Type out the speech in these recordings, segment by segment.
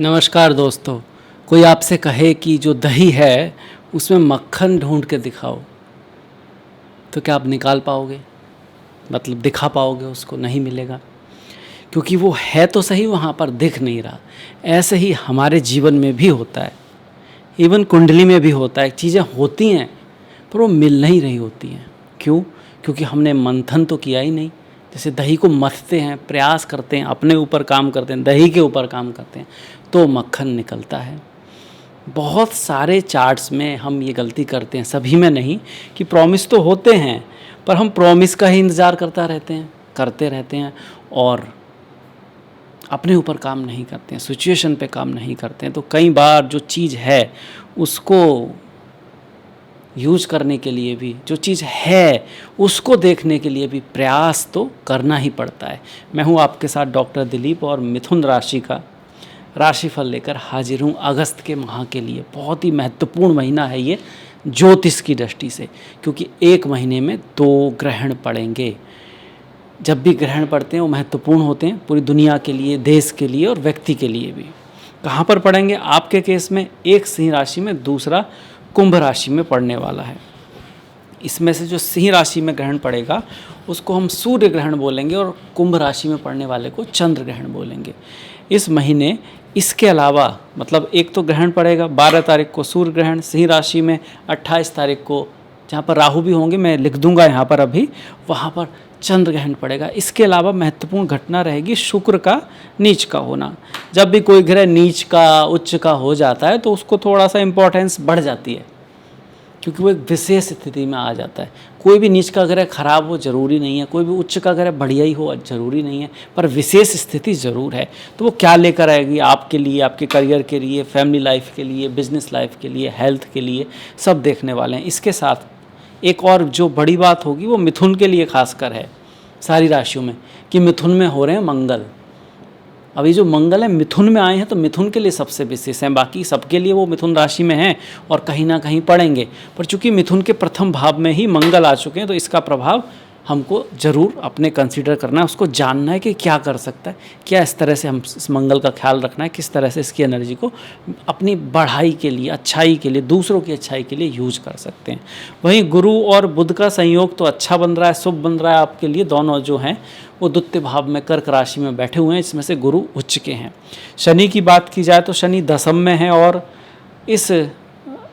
नमस्कार दोस्तों। कोई आपसे कहे कि जो दही है उसमें मक्खन ढूंढ के दिखाओ, तो क्या आप निकाल पाओगे? मतलब दिखा पाओगे उसको? नहीं मिलेगा, क्योंकि वो है तो सही, वहाँ पर दिख नहीं रहा। ऐसे ही हमारे जीवन में भी होता है, इवन कुंडली में भी होता है। चीज़ें होती हैं पर वो मिल नहीं रही होती हैं। क्यों? क्योंकि हमने मंथन तो किया ही नहीं। जैसे दही को मथते हैं, प्रयास करते हैं, अपने ऊपर काम करते हैं, दही के ऊपर काम करते हैं, तो मक्खन निकलता है। बहुत सारे चार्ट्स में हम ये गलती करते हैं, सभी में नहीं, कि प्रॉमिस तो होते हैं पर हम प्रॉमिस का ही इंतज़ार करते रहते हैं और अपने ऊपर काम नहीं करते हैं, सिचुएशन पे काम नहीं करते हैं। तो कई बार जो चीज़ है उसको यूज करने के लिए भी, जो चीज़ है उसको देखने के लिए भी प्रयास तो करना ही पड़ता है। मैं हूँ आपके साथ डॉक्टर दिलीप और मिथुन राशि का राशिफल लेकर हाजिर हूँ अगस्त के माह के लिए। बहुत ही महत्वपूर्ण महीना है ये ज्योतिष की दृष्टि से, क्योंकि एक महीने में 2 ग्रहण पड़ेंगे। जब भी ग्रहण पड़ते हैं वो महत्वपूर्ण होते हैं पूरी दुनिया के लिए, देश के लिए और व्यक्ति के लिए भी। कहाँ पर पड़ेंगे? आपके केस में एक सिंह राशि में, दूसरा कुंभ राशि में पड़ने वाला है। इसमें से जो सिंह राशि में ग्रहण पड़ेगा उसको हम सूर्य ग्रहण बोलेंगे और कुंभ राशि में पड़ने वाले को चंद्र ग्रहण बोलेंगे। इस महीने इसके अलावा, मतलब एक तो ग्रहण पड़ेगा 12 तारीख को सूर्य ग्रहण सिंह राशि में, 28 तारीख को जहाँ पर राहु भी होंगे, मैं लिख दूंगा यहाँ पर अभी, वहाँ पर चंद्र ग्रहण पड़ेगा। इसके अलावा महत्वपूर्ण घटना रहेगी शुक्र का नीच का होना। जब भी कोई ग्रह नीच का, उच्च का हो जाता है तो उसको थोड़ा सा इम्पोर्टेंस बढ़ जाती है, क्योंकि वो एक विशेष स्थिति में आ जाता है। कोई भी नीच का ग्रह खराब हो जरूरी नहीं है, कोई भी उच्च का ग्रह बढ़िया ही हो जरूरी नहीं है, पर विशेष स्थिति ज़रूर है। तो वो क्या लेकर आएगी आपके लिए, आपके करियर के लिए, फैमिली लाइफ के लिए, बिजनेस लाइफ के लिए, हेल्थ के लिए, सब देखने वाले हैं। इसके साथ एक और जो बड़ी बात होगी वो मिथुन के लिए खासकर है, सारी राशियों में, कि मिथुन में हो रहे हैं मंगल। अभी जो मंगल है मिथुन में आए हैं तो मिथुन के लिए सबसे विशेष हैं। बाकी सबके लिए वो मिथुन राशि में हैं और कहीं ना कहीं पड़ेंगे, पर चूंकि मिथुन के प्रथम भाव में ही मंगल आ चुके हैं तो इसका प्रभाव हमको ज़रूर अपने कंसीडर करना है, उसको जानना है कि क्या कर सकता है, क्या इस तरह से हम इस मंगल का ख्याल रखना है, किस तरह से इसकी एनर्जी को अपनी बढ़ाई के लिए, अच्छाई के लिए, दूसरों की अच्छाई के लिए यूज कर सकते हैं। वहीं गुरु और बुध का संयोग तो अच्छा बन रहा है, शुभ बन रहा है आपके लिए। दोनों जो हैं वो द्वितीय भाव में कर्क राशि में बैठे हुए हैं, इसमें से गुरु उच्च के हैं। शनि की बात की जाए तो शनि दशम में है और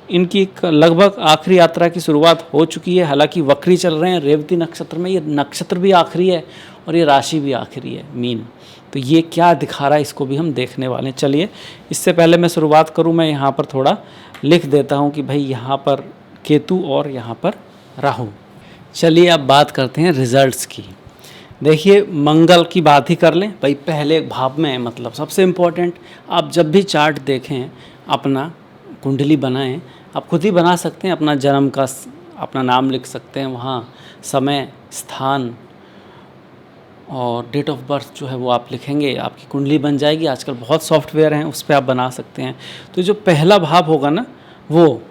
इनकी लगभग आखिरी यात्रा की शुरुआत हो चुकी है। हालांकि वक्री चल रहे हैं रेवती नक्षत्र में, ये नक्षत्र भी आखिरी है और ये राशि भी आखिरी है, मीन। तो ये क्या दिखा रहा है इसको भी हम देखने वाले हैं। चलिए, इससे पहले मैं शुरुआत करूं, मैं यहाँ पर थोड़ा लिख देता हूँ कि भाई यहाँ पर केतु और यहाँ पर राहु। चलिए अब बात करते हैं रिजल्ट्स की। देखिए, मंगल की बात ही कर लें भाई, पहले भाव में है, मतलब सबसे इम्पोर्टेंट। आप जब भी चार्ट देखें, अपना कुंडली बनाएं, आप खुद ही बना सकते हैं, अपना जन्म का अपना नाम लिख सकते हैं, वहाँ समय, स्थान और डेट ऑफ बर्थ जो है वो आप लिखेंगे, आपकी कुंडली बन जाएगी। आजकल बहुत सॉफ्टवेयर हैं, उस पर आप बना सकते हैं। तो जो पहला भाव होगा ना, वो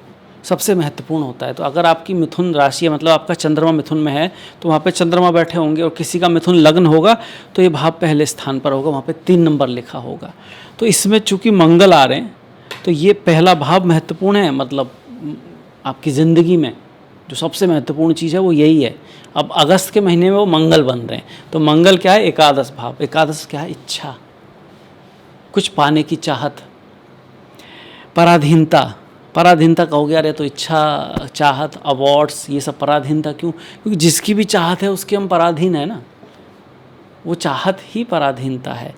सबसे महत्वपूर्ण होता है। तो अगर आपकी मिथुन राशि है, मतलब आपका चंद्रमा मिथुन में है, तो वहाँ पे चंद्रमा बैठे होंगे, और किसी का मिथुन लग्न होगा तो ये भाव पहले स्थान पर होगा, वहाँ पे 3 नंबर लिखा होगा। तो इसमें चूँकि मंगल आ रहे हैं तो ये पहला भाव महत्वपूर्ण है। मतलब आपकी ज़िंदगी में जो सबसे महत्वपूर्ण चीज़ है वो यही है। अब अगस्त के महीने में वो मंगल बन रहे हैं, तो मंगल क्या है? एकादश भाव। एकादश क्या है? इच्छा, कुछ पाने की चाहत, पराधीनता। पराधीनता कहोगे, अरे तो इच्छा, चाहत, अवार्ड्स, ये सब पराधीनता क्यों? क्योंकि जिसकी भी चाहत है उसके हम पराधीन है ना, वो चाहत ही पराधीनता है।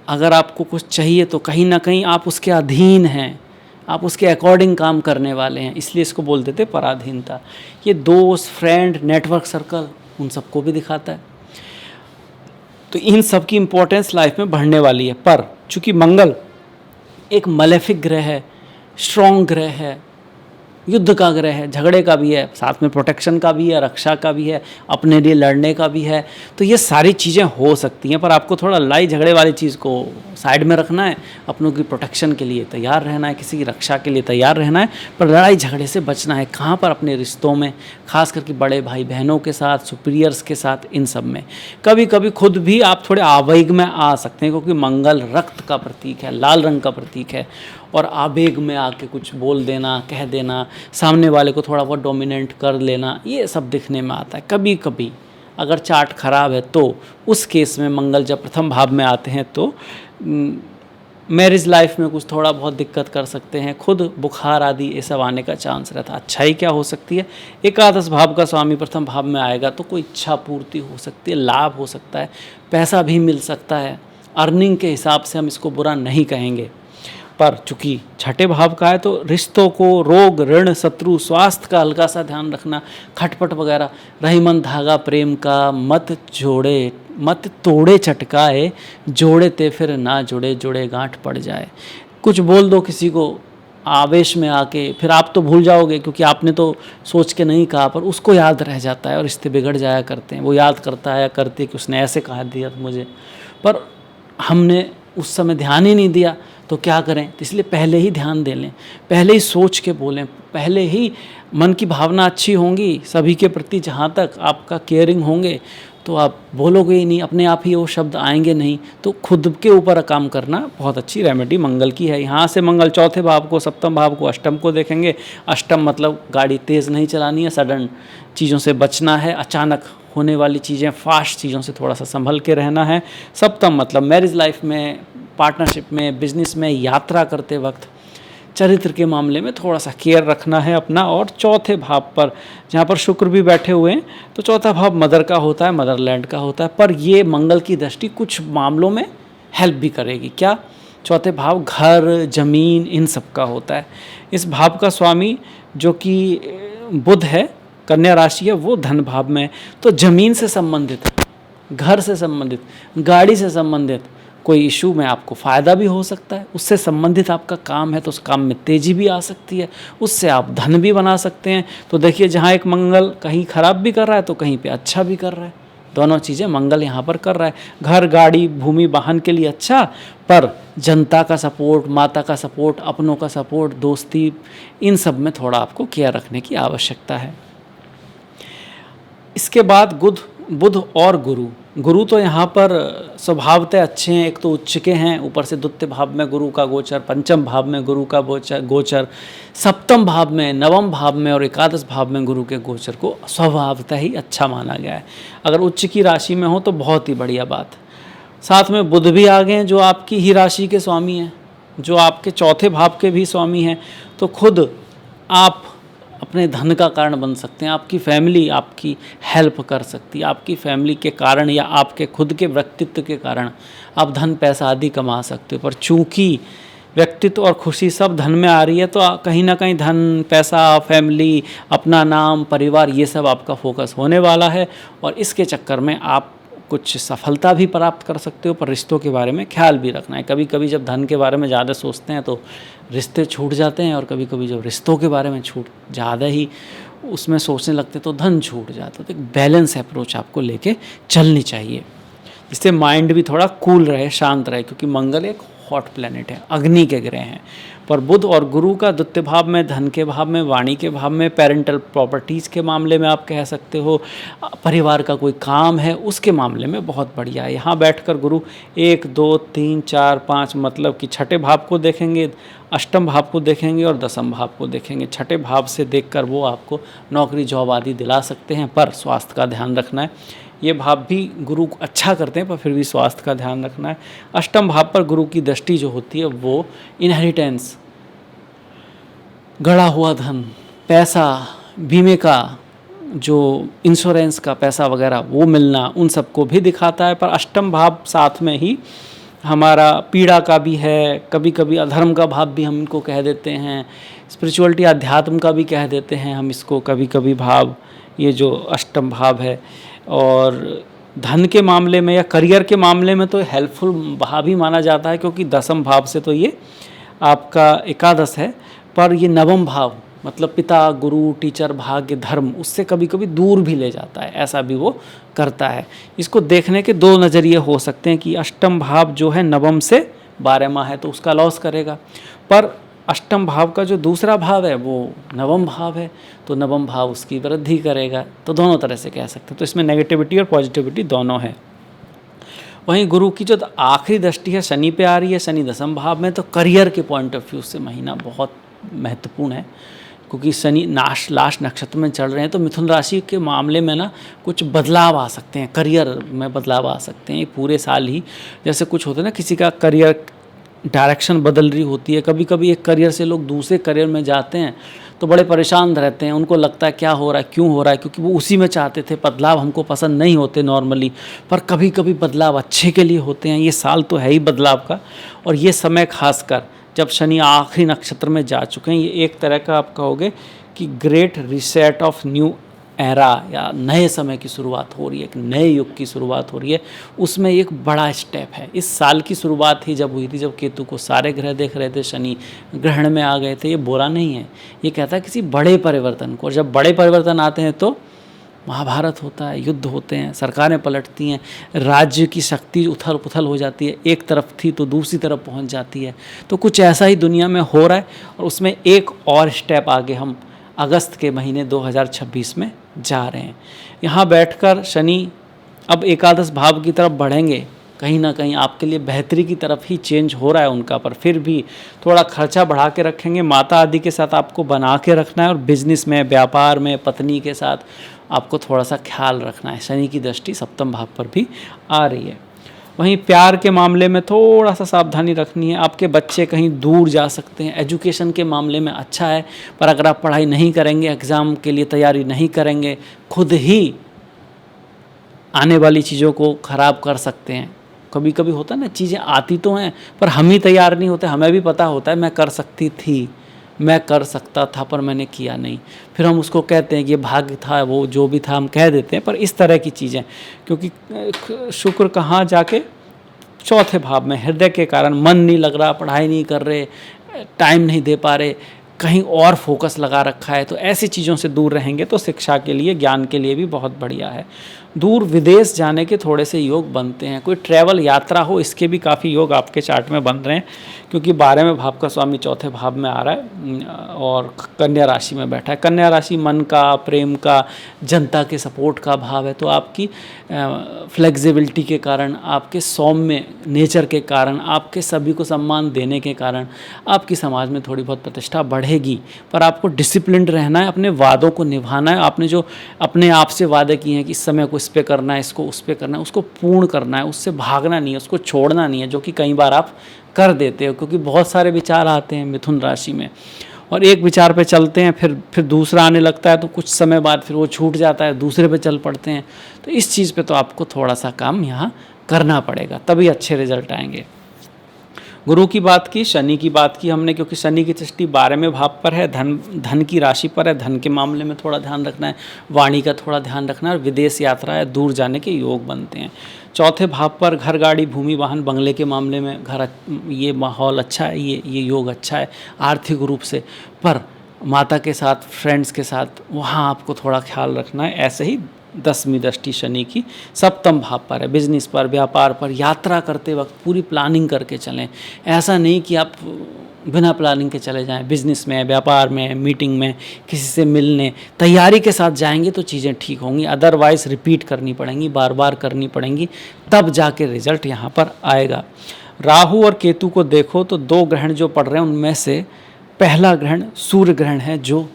अगर आपको कुछ चाहिए तो कहीं ना कहीं आप उसके अधीन हैं, आप उसके अकॉर्डिंग काम करने वाले हैं, इसलिए इसको बोल देते पराधीनता। ये दोस्त, फ्रेंड, नेटवर्क सर्कल, उन सबको भी दिखाता है। तो इन सब की इम्पोर्टेंस लाइफ में बढ़ने वाली है। पर चूंकि मंगल एक मलेफिक ग्रह है, स्ट्रॉन्ग ग्रह है, युद्ध का ग्रह है, झगड़े का भी है, साथ में प्रोटेक्शन का भी है, रक्षा का भी है, अपने लिए लड़ने का भी है। तो ये सारी चीज़ें हो सकती हैं, पर आपको थोड़ा लड़ाई झगड़े वाली चीज़ को साइड में रखना है, अपनों की प्रोटेक्शन के लिए तैयार रहना है, किसी की रक्षा के लिए तैयार रहना है, पर लड़ाई झगड़े से बचना है। कहाँ पर? अपने रिश्तों में, खास करके बड़े भाई बहनों के साथ, सुपीरियर्स के साथ, इन सब में। कभी कभी खुद भी आप थोड़े आवेग में आ सकते हैं, क्योंकि मंगल रक्त का प्रतीक है, लाल रंग का प्रतीक है, और आवेग में आके कुछ बोल देना, कह देना, सामने वाले को थोड़ा बहुत डोमिनेंट कर लेना, ये सब दिखने में आता है। कभी कभी अगर चार्ट खराब है तो उस केस में मंगल जब प्रथम भाव में आते हैं तो मैरिज लाइफ में कुछ थोड़ा बहुत दिक्कत कर सकते हैं, खुद बुखार आदि ये सब आने का चांस रहता है। अच्छाई क्या हो सकती है? एकादश भाव का स्वामी प्रथम भाव में आएगा तो कोई इच्छा पूर्ति हो सकती है, लाभ हो सकता है, पैसा भी मिल सकता है। अर्निंग के हिसाब से हम इसको बुरा नहीं कहेंगे, पर चूंकि छठे भाव का है तो रिश्तों को, रोग, ऋण, शत्रु, स्वास्थ्य का हल्का सा ध्यान रखना, खटपट वगैरह। रहीमन धागा प्रेम का मत तोड़े चटकाए, जोड़े ते फिर ना जुड़े, जुड़े गांठ पड़ जाए। कुछ बोल दो किसी को आवेश में आके, फिर आप तो भूल जाओगे क्योंकि आपने तो सोच के नहीं कहा, पर उसको याद रह जाता है और रिश्ते बिगड़ जाया करते हैं। वो याद करता है करती कि उसने ऐसे कहा दिया मुझे, पर हमने उस समय ध्यान ही नहीं दिया, तो क्या करें? तो इसलिए पहले ही ध्यान दे लें, पहले ही सोच के बोलें, पहले ही मन की भावना अच्छी होंगी सभी के प्रति, जहाँ तक आपका केयरिंग होंगे तो आप बोलोगे ही नहीं, अपने आप ही वो शब्द आएंगे नहीं। तो खुद के ऊपर काम करना बहुत अच्छी रेमेडी मंगल की है। यहाँ से मंगल चौथे भाव को, सप्तम भाव को, अष्टम को देखेंगे। अष्टम मतलब गाड़ी तेज़ नहीं चलानी है, सडन चीज़ों से बचना है, अचानक होने वाली चीज़ें, फास्ट चीज़ों से थोड़ा सा संभल के रहना है। सप्तम मतलब मैरिज लाइफ में, पार्टनरशिप में, बिजनेस में, यात्रा करते वक्त, चरित्र के मामले में थोड़ा सा केयर रखना है अपना। और चौथे भाव पर जहाँ पर शुक्र भी बैठे हुए हैं तो चौथा भाव मदर का होता है, मदरलैंड का होता है, पर ये मंगल की दृष्टि कुछ मामलों में हेल्प भी करेगी। क्या? चौथे भाव घर, जमीन, इन सब का होता है। इस भाव का स्वामी जो कि बुध है, कन्या राशि है, वो धन भाव में है। तो जमीन से संबंधित, घर से संबंधित, गाड़ी से संबंधित कोई इशू में आपको फ़ायदा भी हो सकता है। उससे संबंधित आपका काम है तो उस काम में तेज़ी भी आ सकती है, उससे आप धन भी बना सकते हैं। तो देखिए, जहाँ एक मंगल कहीं ख़राब भी कर रहा है तो कहीं पे अच्छा भी कर रहा है। दोनों चीज़ें मंगल यहाँ पर कर रहा है। घर, गाड़ी, भूमि, वाहन के लिए अच्छा, पर जनता का सपोर्ट, माता का सपोर्ट, अपनों का सपोर्ट, दोस्ती, इन सब में थोड़ा आपको केयर रखने की आवश्यकता है। इसके बाद बुध और गुरु तो यहाँ पर स्वभावतः अच्छे हैं। एक तो उच्च के हैं, ऊपर से द्वितीय भाव में गुरु का गोचर, पंचम भाव में गुरु का गोचर, सप्तम भाव में, नवम भाव में और एकादश भाव में गुरु के गोचर को स्वभावतः ही अच्छा माना गया है। अगर उच्च की राशि में हो तो बहुत ही बढ़िया बात। साथ में बुध भी आ गए हैं जो आपकी ही राशि के स्वामी हैं, जो आपके चौथे भाव के भी स्वामी हैं। तो खुद आप अपने धन का कारण बन सकते हैं, आपकी फैमिली आपकी हेल्प कर सकती है, आपकी फैमिली के कारण या आपके खुद के व्यक्तित्व के कारण आप धन पैसा आदि कमा सकते हो। पर चूंकि व्यक्तित्व और खुशी सब धन में आ रही है तो कहीं ना कहीं धन, पैसा, फैमिली, अपना नाम, परिवार, ये सब आपका फोकस होने वाला है और इसके चक्कर में आप कुछ सफलता भी प्राप्त कर सकते हो। पर रिश्तों के बारे में ख्याल भी रखना है। कभी कभी जब धन के बारे में ज़्यादा सोचते हैं तो रिश्ते छूट जाते हैं, और कभी कभी जब रिश्तों के बारे में ज़्यादा ही उसमें सोचने लगते तो धन छूट जाता है। तो एक बैलेंस अप्रोच आपको लेके चलनी चाहिए, जिससे माइंड भी थोड़ा कूल रहे, शांत रहे, क्योंकि मंगल एक हॉट प्लैनेट है, अग्नि के ग्रह हैं। पर बुध और गुरु का द्वितीय भाव में, धन के भाव में, वाणी के भाव में, पेरेंटल प्रॉपर्टीज़ के मामले में आप कह सकते हो, परिवार का कोई काम है उसके मामले में बहुत बढ़िया है। यहाँ बैठकर गुरु 1, 2, 3, 4, 5 मतलब कि छठे भाव को देखेंगे, अष्टम भाव को देखेंगे और दसम भाव को देखेंगे। छठे भाव से देखकर वो आपको नौकरी, जॉब आदि दिला सकते हैं, पर स्वास्थ्य का ध्यान रखना है। ये भाव भी गुरु अच्छा करते हैं पर फिर भी स्वास्थ्य का ध्यान रखना है। अष्टम भाव पर गुरु की दृष्टि जो होती है वो इनहेरिटेंस, गड़ा हुआ धन, पैसा, बीमे का जो इंश्योरेंस का पैसा वगैरह वो मिलना, उन सबको भी दिखाता है। पर अष्टम भाव साथ में ही हमारा पीड़ा का भी है, कभी कभी अधर्म का भाव भी हम इनको कह देते हैं, स्पिरिचुअलिटी, अध्यात्म का भी कह देते हैं हम इसको कभी कभी भाव, ये जो अष्टम भाव है। और धन के मामले में या करियर के मामले में तो हेल्पफुल भाव ही माना जाता है, क्योंकि दसम भाव से तो ये आपका एकादश है, पर ये नवम भाव मतलब पिता, गुरु, टीचर, भाग्य, धर्म, उससे कभी कभी दूर भी ले जाता है, ऐसा भी वो करता है। इसको देखने के दो नज़रिए हो सकते हैं कि अष्टम भाव जो है नवम से 12वां है तो उसका लॉस करेगा, पर अष्टम भाव का जो दूसरा भाव है वो नवम भाव है तो नवम भाव उसकी वृद्धि करेगा। तो दोनों तरह से कह सकते हैं, तो इसमें नेगेटिविटी और पॉजिटिविटी दोनों है। वहीं गुरु की जो आखिरी दृष्टि है शनि पे आ रही है, शनि 10वें भाव में, तो करियर के पॉइंट ऑफ व्यू से महीना बहुत महत्वपूर्ण है, क्योंकि शनि लास्ट नक्षत्र में चल रहे हैं। तो मिथुन राशि के मामले में ना कुछ बदलाव आ सकते हैं, करियर में बदलाव आ सकते हैं पूरे साल ही। जैसे कुछ होता है ना, किसी का करियर डायरेक्शन बदल रही होती है, कभी कभी एक करियर से लोग दूसरे करियर में जाते हैं तो बड़े परेशान रहते हैं, उनको लगता है क्या हो रहा है, क्यों हो रहा है, क्योंकि वो उसी में चाहते थे। बदलाव हमको पसंद नहीं होते नॉर्मली, पर कभी कभी बदलाव अच्छे के लिए होते हैं। ये साल तो है ही बदलाव का, और ये समय खासकर जब शनि आखिरी नक्षत्र में जा चुके हैं, ये एक तरह का आप कहोगे कि great reset of new era, या नए समय की शुरुआत हो रही है, एक नए युग की शुरुआत हो रही है। उसमें एक बड़ा स्टेप है। इस साल की शुरुआत ही जब हुई थी, जब केतु को सारे ग्रह देख रहे थे, शनि ग्रहण में आ गए थे, ये बुरा नहीं है, ये कहता है किसी बड़े परिवर्तन को। और जब बड़े परिवर्तन आते हैं तो महाभारत होता है, युद्ध होते हैं, सरकारें पलटती हैं, राज्य की शक्ति उथल पुथल हो जाती है, एक तरफ थी तो दूसरी तरफ पहुंच जाती है। तो कुछ ऐसा ही दुनिया में हो रहा है, और उसमें एक और स्टेप आगे हम अगस्त के महीने 2026 में जा रहे हैं। यहाँ बैठकर शनि अब एकादश भाव की तरफ बढ़ेंगे, कहीं ना कहीं आपके लिए बेहतरी की तरफ ही चेंज हो रहा है उनका, पर फिर भी थोड़ा खर्चा बढ़ा के रखेंगे। माता आदि के साथ आपको बना के रखना है, और बिजनेस में, व्यापार में, पत्नी के साथ आपको थोड़ा सा ख्याल रखना है। शनि की दृष्टि सप्तम भाव पर भी आ रही है। वहीं प्यार के मामले में थोड़ा सा सावधानी रखनी है। आपके बच्चे कहीं दूर जा सकते हैं। एजुकेशन के मामले में अच्छा है, पर अगर आप पढ़ाई नहीं करेंगे, एग्ज़ाम के लिए तैयारी नहीं करेंगे, खुद ही आने वाली चीज़ों को ख़राब कर सकते हैं। कभी कभी होता है ना, चीज़ें आती तो हैं पर हम ही तैयार नहीं होते। हमें भी पता होता है मैं कर सकती थी, मैं कर सकता था, पर मैंने किया नहीं। फिर हम उसको कहते हैं कि ये भाग्य था, वो जो भी था हम कह देते हैं। पर इस तरह की चीज़ें, क्योंकि शुक्र कहाँ जाके चौथे भाव में, हृदय के कारण मन नहीं लग रहा, पढ़ाई नहीं कर रहे, टाइम नहीं दे पा रहे, कहीं और फोकस लगा रखा है, तो ऐसी चीज़ों से दूर रहेंगे तो शिक्षा के लिए, ज्ञान के लिए भी बहुत बढ़िया है। दूर विदेश जाने के थोड़े से योग बनते हैं, कोई ट्रैवल यात्रा हो, इसके भी काफ़ी योग आपके चार्ट में बन रहे हैं, क्योंकि 12वें भाव का स्वामी चौथे भाव में आ रहा है और कन्या राशि में बैठा है। कन्या राशि मन का, प्रेम का, जनता के सपोर्ट का भाव है। तो आपकी फ्लेक्सिबिलिटी के कारण, आपके सौम्य नेचर के कारण, आपके सभी को सम्मान देने के कारण आपकी समाज में थोड़ी बहुत प्रतिष्ठा बढ़ेगी। पर आपको डिसिप्लिन्ड रहना है, अपने वादों को निभाना है। आपने जो अपने आप से वादे किए हैं कि इस समय को इस पे करना है, इसको उस पे करना है, उसको पूर्ण करना है, उससे भागना नहीं है, उसको छोड़ना नहीं है, जो कि कई बार आप कर देते हो। क्योंकि बहुत सारे विचार आते हैं मिथुन राशि में, और एक विचार पे चलते हैं, फिर दूसरा आने लगता है, तो कुछ समय बाद फिर वो छूट जाता है, दूसरे पे चल पड़ते हैं। तो इस चीज़ पे तो आपको थोड़ा सा काम यहाँ करना पड़ेगा, तभी अच्छे रिजल्ट आएंगे। गुरु की बात की, शनि की बात की हमने, क्योंकि शनि की दृष्टि 12वें भाव पर है, धन की राशि पर है। धन के मामले में थोड़ा ध्यान रखना है, वाणी का थोड़ा ध्यान रखना है, और विदेश यात्रा है, दूर जाने के योग बनते हैं। चौथे भाव पर घर, गाड़ी, भूमि, वाहन, बंगले के मामले में ये माहौल अच्छा है, ये योग अच्छा है आर्थिक रूप से। पर माता के साथ, फ्रेंड्स के साथ, वहाँ आपको थोड़ा ख्याल रखना है। ऐसे ही 10वीं दृष्टि शनि की सप्तम भाव पर है, बिजनेस पर, व्यापार पर। यात्रा करते वक्त पूरी प्लानिंग करके चलें, ऐसा नहीं कि आप बिना प्लानिंग के चले जाएं। बिजनेस में, व्यापार में, मीटिंग में, किसी से मिलने, तैयारी के साथ जाएंगे तो चीज़ें ठीक होंगी। अदरवाइज़ रिपीट करनी पड़ेंगी, बार बार करनी पड़ेंगी, तब जाके रिजल्ट यहाँ पर आएगा। राहु और केतु को देखो तो 2 ग्रहण जो पड़ रहे हैं उनमें से पहला ग्रहण सूर्य ग्रहण है, जो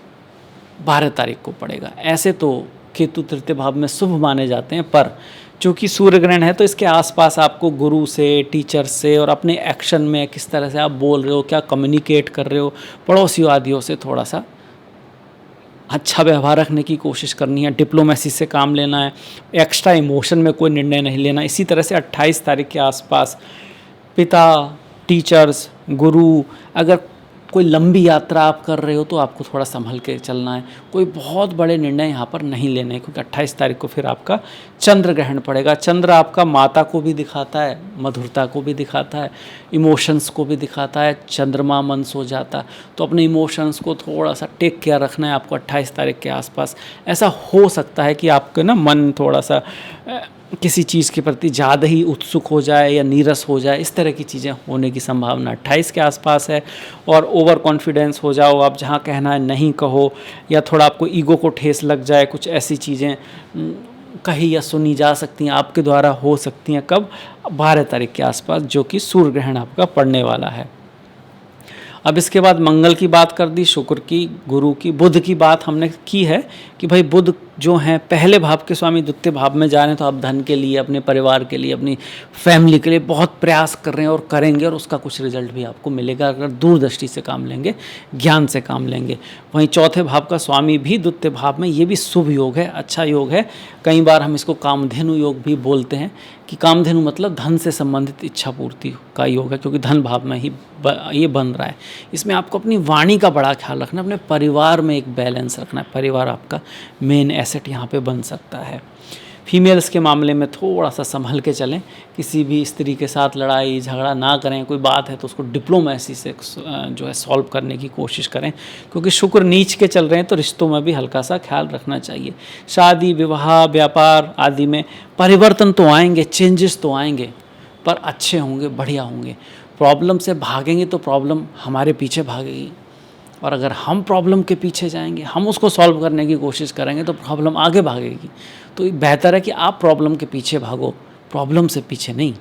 12 तारीख को पड़ेगा। ऐसे तो केतु तृतीय भाव में शुभ माने जाते हैं, पर चूँकि सूर्य ग्रहण है तो इसके आसपास आपको गुरु से, टीचर से, और अपने एक्शन में किस तरह से आप बोल रहे हो, क्या कम्युनिकेट कर रहे हो, पड़ोसियों आदियों से थोड़ा सा अच्छा व्यवहार रखने की कोशिश करनी है। डिप्लोमेसी से काम लेना है, एक्स्ट्रा इमोशन में कोई निर्णय नहीं लेना। इसी तरह से 28 तारीख के आसपास पिता, टीचर्स, गुरु, अगर कोई लंबी यात्रा आप कर रहे हो तो आपको थोड़ा संभल के चलना है। कोई बहुत बड़े निर्णय यहाँ पर नहीं लेने हैं, क्योंकि 28 तारीख को फिर आपका चंद्र ग्रहण पड़ेगा। चंद्र आपका माता को भी दिखाता है, मधुरता को भी दिखाता है, इमोशंस को भी दिखाता है। चंद्रमा मन सो जाता, तो अपने इमोशंस को थोड़ा सा टेक केयर रखना है आपको 28 तारीख के आसपास। ऐसा हो सकता है कि आपका ना मन थोड़ा सा किसी चीज़ के प्रति ज़्यादा ही उत्सुक हो जाए या नीरस हो जाए, इस तरह की चीज़ें होने की संभावना 28 के आसपास है। और ओवर कॉन्फिडेंस हो जाओ आप, जहाँ कहना है नहीं कहो, या थोड़ा आपको ईगो को ठेस लग जाए, कुछ ऐसी चीज़ें कही या सुनी जा सकती हैं, आपके द्वारा हो सकती हैं। कब? 12 तारीख के आसपास, जो कि सूर्य ग्रहण आपका पड़ने वाला है। अब इसके बाद मंगल की बात कर दी, शुक्र की, गुरु की, बुध की बात हमने की है कि भाई बुध जो हैं पहले भाव के स्वामी द्वितीय भाव में जा रहे हैं, तो आप धन के लिए, अपने परिवार के लिए, अपनी फैमिली के लिए बहुत प्रयास कर रहे हैं और करेंगे, और उसका कुछ रिजल्ट भी आपको मिलेगा अगर दूरदृष्टि से काम लेंगे, ज्ञान से काम लेंगे। वहीं चौथे भाव का स्वामी भी द्वितीय भाव में, ये भी शुभ योग है, अच्छा योग है। कई बार हम इसको कामधेनु योग भी बोलते हैं, कि कामधेनु मतलब धन से संबंधित इच्छा पूर्ति का योग है, क्योंकि धन भाव में ही ये बन रहा है। इसमें आपको अपनी वाणी का बड़ा ख्याल रखना है, अपने परिवार में एक बैलेंस रखना है। परिवार आपका मेन एसेट यहाँ पे बन सकता है। फीमेल्स के मामले में थोड़ा सा संभल के चलें, किसी भी स्त्री के साथ लड़ाई झगड़ा ना करें। कोई बात है तो उसको डिप्लोमेसी से जो है सॉल्व करने की कोशिश करें, क्योंकि शुक्र नीच के चल रहे हैं, तो रिश्तों में भी हल्का सा ख्याल रखना चाहिए। शादी विवाह व्यापार आदि में परिवर्तन तो आएंगे, चेंजेस तो आएंगे, पर अच्छे होंगे, बढ़िया होंगे। प्रॉब्लम से भागेंगे तो प्रॉब्लम हमारे पीछे भागेगी, और अगर हम प्रॉब्लम के पीछे जाएंगे, हम उसको सॉल्व करने की कोशिश करेंगे, तो प्रॉब्लम आगे भागेगी। तो बेहतर है कि आप प्रॉब्लम के पीछे भागो, प्रॉब्लम से पीछे नहीं।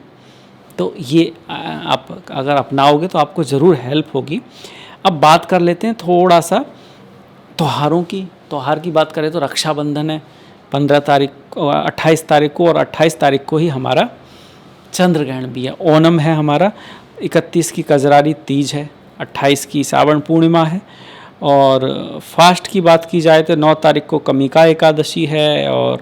तो ये आप अगर अपनाओगे तो आपको ज़रूर हेल्प होगी। अब बात कर लेते हैं थोड़ा सा त्योहारों की। त्यौहार की बात करें तो रक्षाबंधन है 15 तारीख, 28 तारीख को, और 28 तारीख को ही हमारा चंद्र ग्रहण भी है। ओणम है हमारा, 31 की कजरारी तीज है, 28 की श्रावण पूर्णिमा है। और फास्ट की बात की जाए तो 9 तारीख को कमिका एकादशी है, और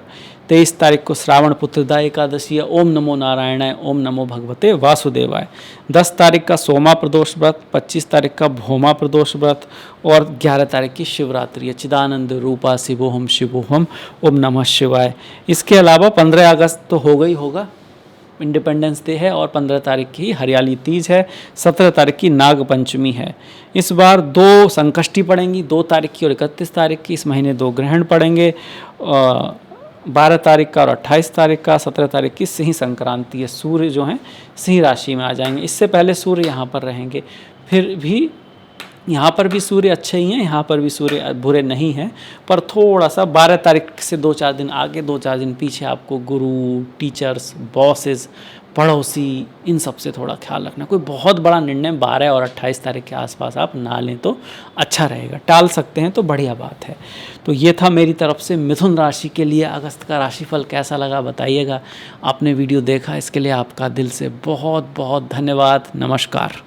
23 तारीख को श्रावण पुत्रदा एकादशी है। ओम नमो नारायणाय, ओम नमो भगवते वासुदेवाय। 10 तारीख का सोमा प्रदोष व्रत, 25 तारीख का भौमा प्रदोष व्रत, और 11 तारीख की शिवरात्रि है। चिदानंद रूपा शिवोहम शिवोहम, ओम नमः शिवाय। इसके अलावा 15 अगस्त तो होगा ही होगा, इंडिपेंडेंस डे है, और 15 तारीख की हरियाली तीज है, 17 तारीख की नाग पंचमी है। इस बार 2 संकष्टी पड़ेंगी, 2 तारीख की और 31 तारीख की। इस महीने 2 ग्रहण पड़ेंगे, 12 तारीख का और 28 तारीख का। 17 तारीख की सिंह संक्रांति है, सूर्य जो हैं सिंह राशि में आ जाएंगे। इससे पहले सूर्य यहाँ पर रहेंगे, फिर भी यहाँ पर भी सूर्य अच्छे ही हैं, यहाँ पर भी सूर्य बुरे नहीं हैं, पर थोड़ा सा 12 तारीख से 2-4 दिन आगे 2-4 दिन पीछे आपको गुरु, टीचर्स, बॉसेस, पड़ोसी, इन सब से थोड़ा ख्याल रखना। कोई बहुत बड़ा निर्णय 12 और 28 तारीख के आसपास आप ना लें तो अच्छा रहेगा। टाल सकते हैं तो बढ़िया बात है। तो ये था मेरी तरफ से मिथुन राशि के लिए अगस्त का राशिफल। कैसा लगा बताइएगा। आपने वीडियो देखा, इसके लिए आपका दिल से बहुत बहुत धन्यवाद। नमस्कार।